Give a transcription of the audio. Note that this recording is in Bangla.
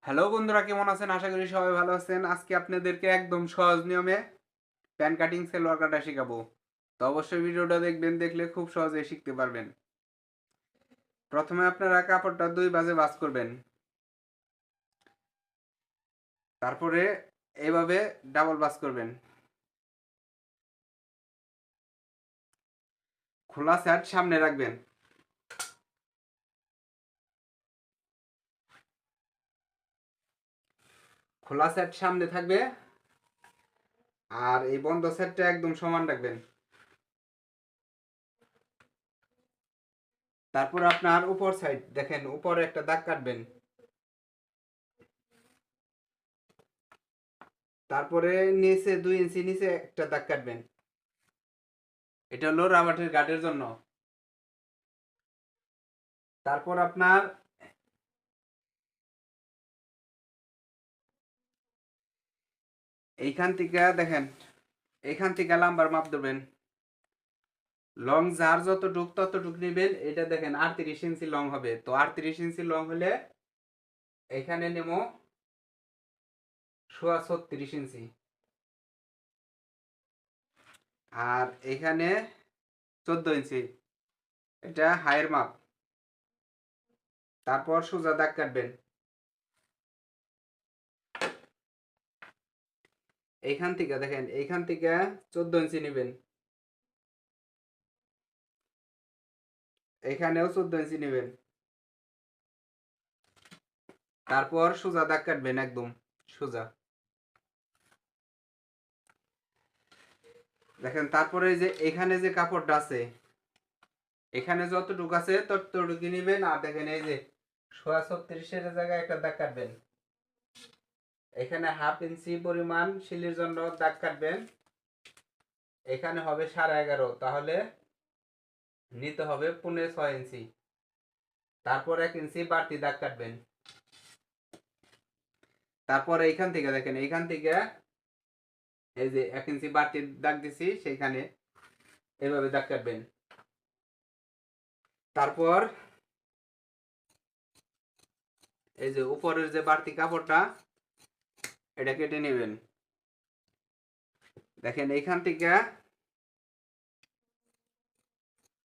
হ্যালো বন্ধুরা, কেমন আছেন? আশা করি সবাই ভালো আছেন। আজকে আপনাদেরকে একদম সহজ নিয়মে প্যান কাটিং সেলোয়ার কাটা শেখাবো। তো অবশ্যই ভিডিওটা দেখবেন, দেখলে খুব সহজেই শিখতে পারবেন। প্রথমে আপনারা কাপড়টা দুই ভাঁজে ভাঁজ করবেন, তারপরে এইভাবে ডাবল ভাঁজ করবেন। খোলা সাইড সামনে রাখবেন। খোলা সাইড সামনে থাকবে, আর এই বন্ধ সাইডটা একদম সমান রাখবেন। তারপর আপনার উপর সাইড দেখেন, উপরে একটা দাগ কাটবেন। তারপরে নিচে 2 ইঞ্চি নিচে একটা দাগ কাটবেন। এটা হলো রাবারের গার্ডের জন্য। তারপর আপনার এইখান থেকে দেখেন, এইখান থেকে লাম্বার মাপ দেবেন। লং যার যতটুক ততটুক নেবেন। এটা দেখেন 38 ইঞ্চি লং হবে, তো 38 ইঞ্চি লং হলে এখানে নেব 36 ইঞ্চি, আর এখানে 14 ইঞ্চি। এটা হাইয়ের মাপ। তারপর সোজা দাগ কাটবেন। এইখান থেকে দেখেন, এইখান থেকে 14 ইঞ্চি নেবেন। এখানেও 14 ইঞ্চি নেবেন। তারপর সোজা দাগ কাটবেন, একদম সোজা। দেখেন, তারপরে যে এখানে যে কাপড়টা আছে, এখানে যতটুকু আছে ততটুকু নেবেন। আর দেখেন এই যে 36-এর জায়গায় একটা দাগ কাটবেন। এখানে 1/2 ইঞ্চি পরিমাণ শিলির জন্য দাগ কাটবেন। এখানে হবে 11.5, তাহলে নিতে হবে 6.5 ইঞ্চি। তারপর 1 ইঞ্চি বাড়তি দাগ কাটবেন। তারপর এইখান থেকে দেখেন, এইখান থেকে এই যে 1 ইঞ্চি বাড়তি দাগ দিছি, সেইখানে এভাবে দাগ কাটবেন। তারপর এই যে উপরের যে বাড়তি কাপড়টা, এটা কেটে নেবেন। দেখেন এইখান থেকে